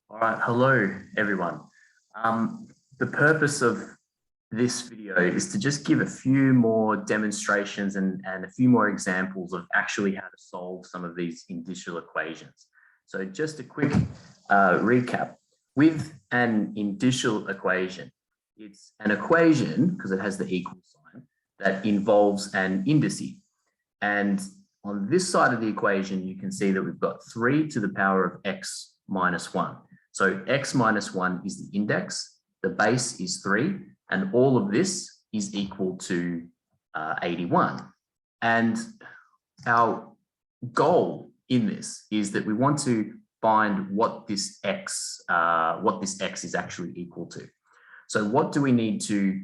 All right, hello everyone. The purpose of this video is to just give a few more demonstrations and a few more examples of actually how to solve some of these indicial equations. So just a quick recap. With an indicial equation, it's an equation, because it has the equal sign, that involves an indice. And on this side of the equation, you can see that we've got 3 to the power of x minus 1. So x minus 1 is the index, the base is 3, and all of this is equal to 81. And our goal in this is that we want to find what this x is actually equal to. So what do we need to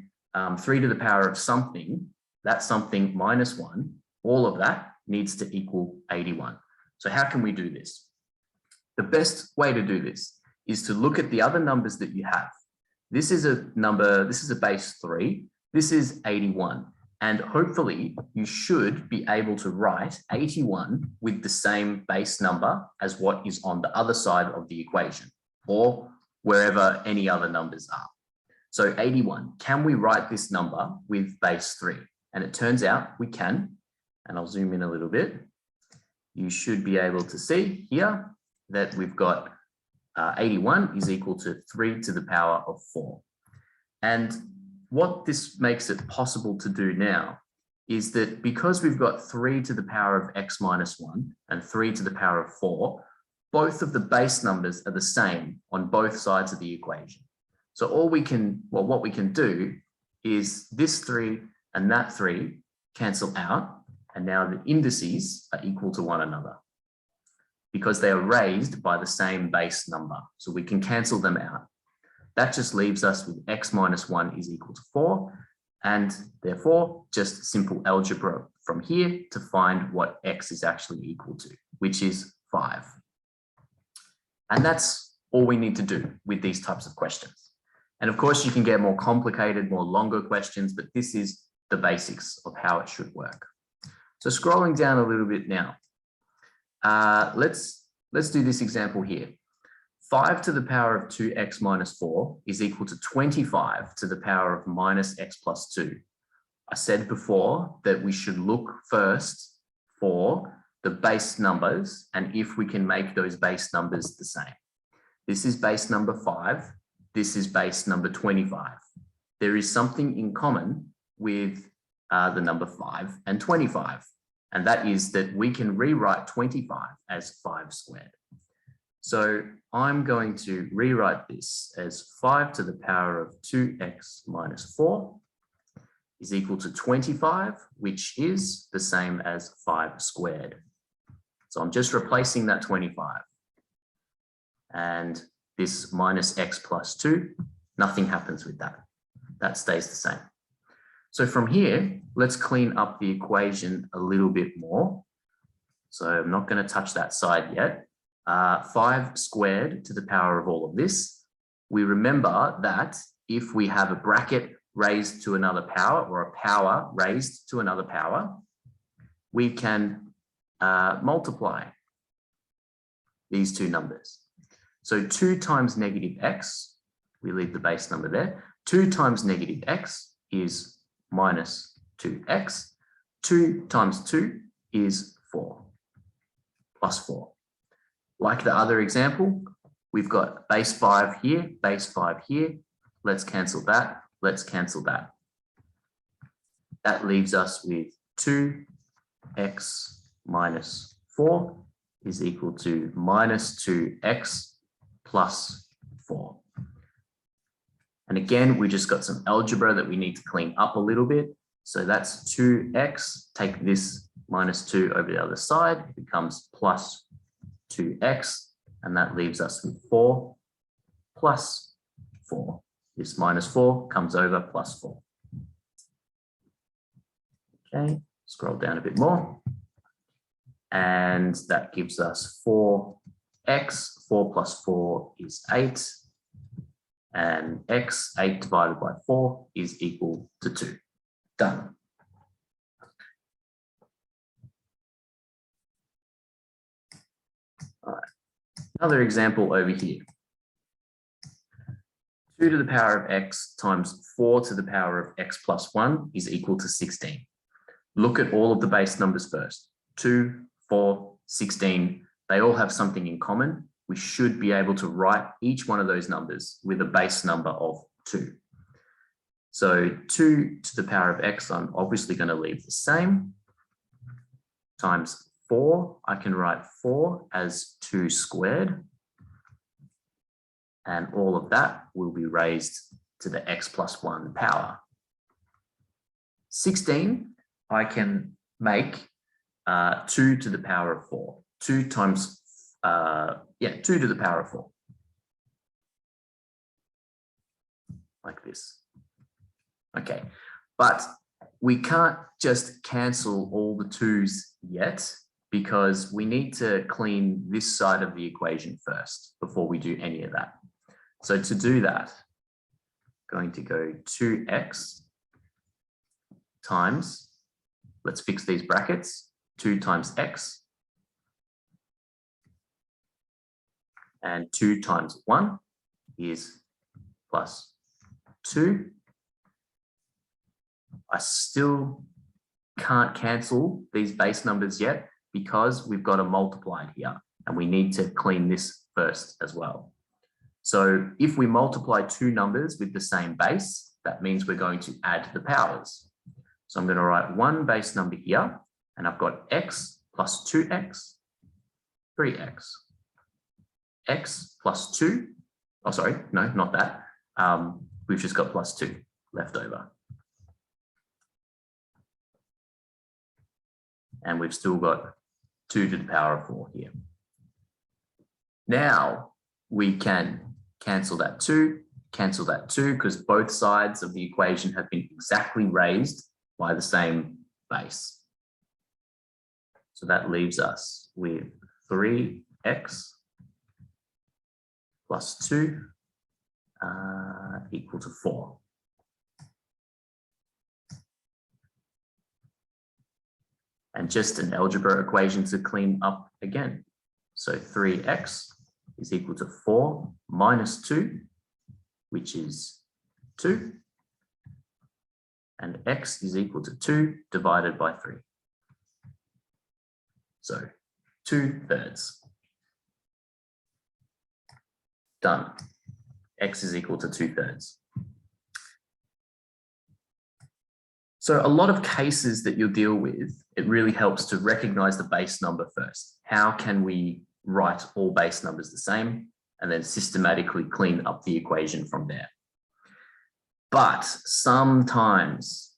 3 to the power of something, that's something minus 1, all of that needs to equal 81. So how can we do this? The best way to do this is to look at the other numbers that you have. This is a number, this is a base 3, this is 81, and hopefully you should be able to write 81 with the same base number as what is on the other side of the equation, or wherever any other numbers are. So 81, can we write this number with base 3? And it turns out we can, and I'll zoom in a little bit. You should be able to see here that we've got 81 is equal to 3 to the power of 4. And what this makes it possible to do now is that because we've got 3 to the power of x minus 1 and 3 to the power of 4, both of the base numbers are the same on both sides of the equation. So what we can do is this 3 and that 3 cancel out, and now the indices are equal to one another, because they are raised by the same base number. So we can cancel them out. That just leaves us with x minus 1 is equal to 4. And therefore, just simple algebra from here to find what x is actually equal to, which is 5. And that's all we need to do with these types of questions. And of course, you can get more complicated, more longer questions, but this is the basics of how it should work. So scrolling down a little bit now. Let's do this example here. 5 to the power of 2x minus 4 is equal to 25 to the power of minus x plus 2. I said before that we should look first for the base numbers and if we can make those base numbers the same. This is base number 5. This is base number 25. There is something in common with the number 5 and 25. And that is that we can rewrite 25 as 5 squared. So I'm going to rewrite this as 5 to the power of 2x minus 4 is equal to 25, which is the same as 5 squared. So I'm just replacing that 25. And this minus x plus 2, nothing happens with that. That stays the same. So from here, let's clean up the equation a little bit more. So I'm not going to touch that side yet. 5 squared to the power of all of this. We remember that if we have a bracket raised to another power or a power raised to another power, we can multiply these two numbers. So 2 times negative x, we leave the base number there. 2 times negative x is minus 2x. 2 times 2 is 4, plus 4. Like the other example, we've got base 5 here, base 5 here. Let's cancel that. Let's cancel that. That leaves us with 2x minus 4 is equal to minus 2x plus 4. And again, we just got some algebra that we need to clean up a little bit. So that's 2x, take this minus 2 over the other side, it becomes plus 2x, and that leaves us with 4 plus 4. This minus 4 comes over plus 4. Okay, scroll down a bit more. And that gives us 4x, 4 plus 4 is 8. And x, 8 divided by 4 is equal to 2. Done. All right. Another example over here. 2 to the power of x times 4 to the power of x plus 1 is equal to 16. Look at all of the base numbers first. 2, 4, 16, they all have something in common. We should be able to write each one of those numbers with a base number of 2. So 2 to the power of x, I'm obviously going to leave the same, times 4, I can write 4 as 2 squared. And all of that will be raised to the x plus 1 power. 16, I can make 2 to the power of 4. 2 times, 2 to the power of 4. Like this. Okay, but we can't just cancel all the 2's yet because we need to clean this side of the equation first before we do any of that. So to do that, I'm going to go 2x times, let's fix these brackets, 2 times x, and 2 times 1 is plus 2. I still can't cancel these base numbers yet because we've got a multiplied here and we need to clean this first as well. So if we multiply 2 numbers with the same base, that means we're going to add the powers. So I'm going to write one base number here and I've got x plus 2x, 3x, x plus 2. Oh, sorry, no, not that. We've just got plus 2 left over. And we've still got 2 to the power of 4 here. Now we can cancel that 2 because both sides of the equation have been exactly raised by the same base. So that leaves us with 3x plus 2 equal to 4. And just an algebra equation to clean up again. So 3x is equal to 4 minus 2, which is 2. And x is equal to 2 divided by 3. So 2/3. Done. X is equal to 2/3. So a lot of cases that you'll deal with, it really helps to recognize the base number first. How can we write all base numbers the same and then systematically clean up the equation from there? But sometimes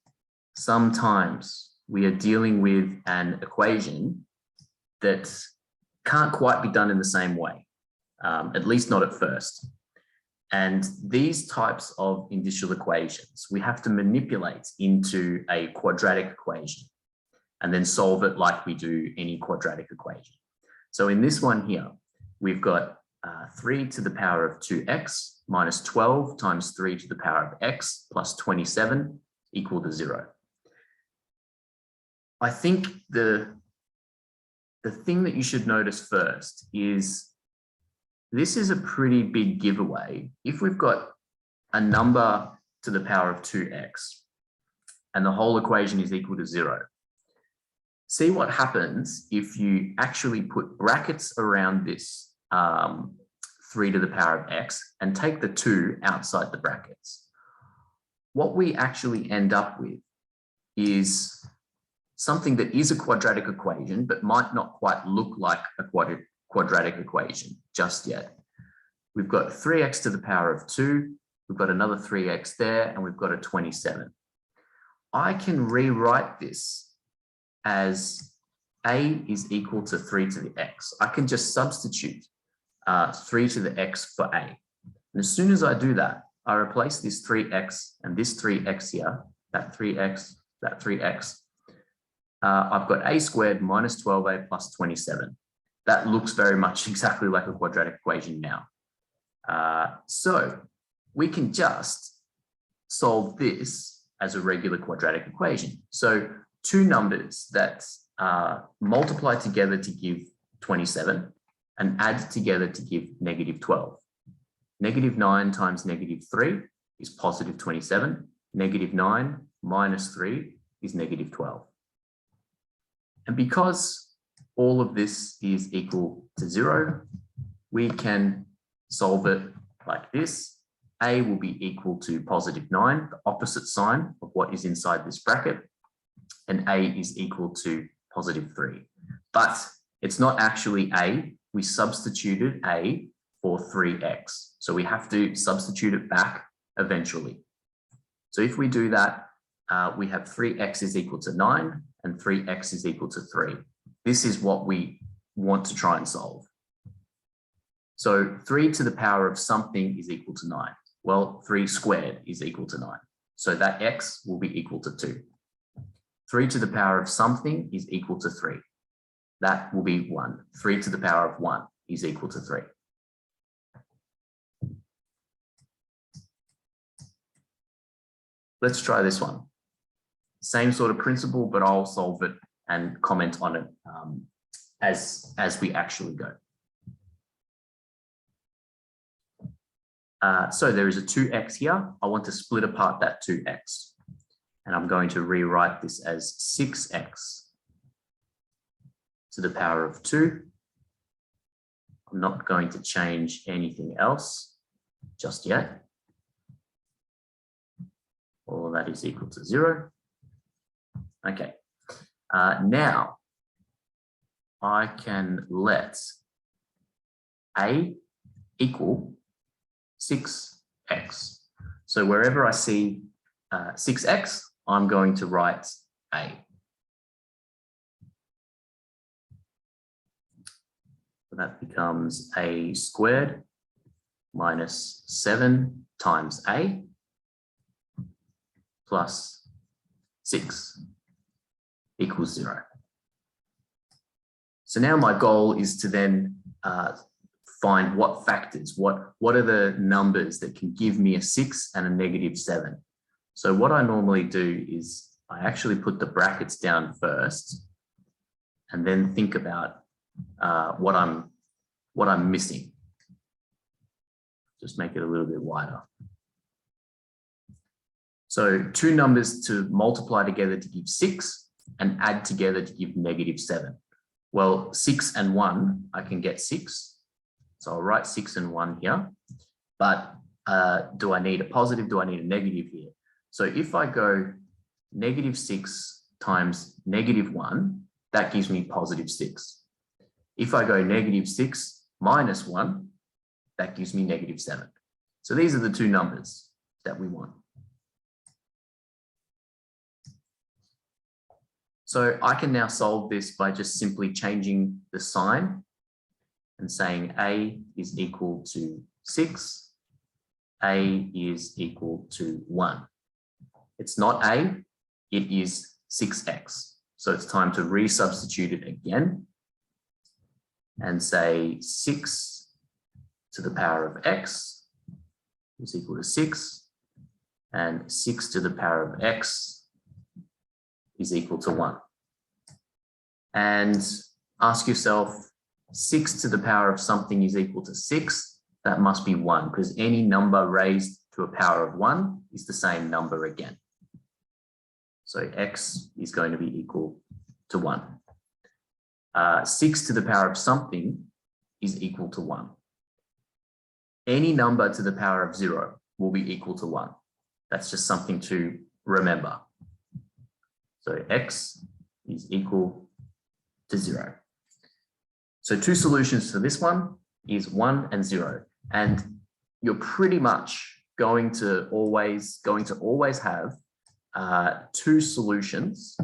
we are dealing with an equation that can't quite be done in the same way, at least not at first. And these types of indicial equations, we have to manipulate into a quadratic equation and then solve it like we do any quadratic equation. So in this one here, we've got 3 to the power of 2x minus 12 times 3 to the power of x plus 27 equal to 0. I think the thing that you should notice first is this is a pretty big giveaway. If we've got a number to the power of 2x and the whole equation is equal to 0, see what happens if you actually put brackets around this 3 to the power of x and take the 2 outside the brackets. What we actually end up with is something that is a quadratic equation, but might not quite look like a quadratic equation just yet. We've got 3x to the power of 2, we've got another 3x there, and we've got a 27. I can rewrite this as a is equal to 3 to the x. I can just substitute 3 to the x for a. And as soon as I do that, I replace this 3x and this 3x here, that 3x, that 3x. I've got a squared minus 12a plus 27. That looks very much exactly like a quadratic equation now. So we can just solve this as a regular quadratic equation. So two numbers that multiply together to give 27 and add together to give negative 12. Negative 9 times negative 3 is positive 27. Negative 9 minus 3 is negative 12. And because all of this is equal to 0, we can solve it like this. A will be equal to positive 9, the opposite sign of what is inside this bracket, and A is equal to positive 3. But it's not actually A. We substituted A for 3x. So we have to substitute it back eventually. So if we do that, we have 3x is equal to 9 and 3x is equal to 3. This is what we want to try and solve. So 3 to the power of something is equal to 9. Well, 3 squared is equal to 9. So that x will be equal to 2. 3 to the power of something is equal to 3. That will be 1. 3 to the power of 1 is equal to 3. Let's try this one. Same sort of principle, but I'll solve it and comment on it as we actually go. So there is a 2x here. I want to split apart that 2x. And I'm going to rewrite this as 6x to the power of 2. I'm not going to change anything else just yet. All of that is equal to 0. Okay. Now, I can let A equal 6x. So wherever I see 6x, I'm going to write A. So that becomes A squared minus 7 times A plus 6 equals 0. So now my goal is to then find what factors, what are the numbers that can give me a 6 and a negative 7. So what I normally do is I actually put the brackets down first and then think about what I'm missing. Just make it a little bit wider. So two numbers to multiply together to give 6 and add together to give negative 7. Well, 6 and 1, I can get 6. So I'll write 6 and 1 here. But do I need a positive? Do I need a negative here? So if I go negative 6 times negative 1, that gives me positive 6. If I go negative 6 minus 1, that gives me negative 7. So these are the two numbers that we want. So I can now solve this by just simply changing the sign and saying A is equal to 6, A is equal to 1. It's not A, it is 6x. So it's time to resubstitute it again and say 6 to the power of x is equal to 6, and 6 to the power of x is equal to 1. And ask yourself, 6 to the power of something is equal to 6. That must be 1, because any number raised to a power of 1 is the same number again. So x is going to be equal to 1. 6 to the power of something is equal to 1. Any number to the power of 0 will be equal to 1. That's just something to remember. So x is equal to 0. So two solutions for this one is 1 and 0. And you're pretty much going to always have two solutions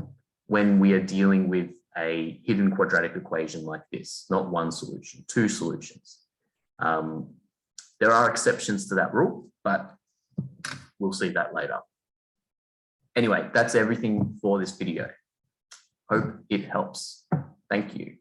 when we are dealing with a hidden quadratic equation like this, not one solution, two solutions. There are exceptions to that rule, but we'll see that later. Anyway, that's everything for this video. Hope it helps. Thank you.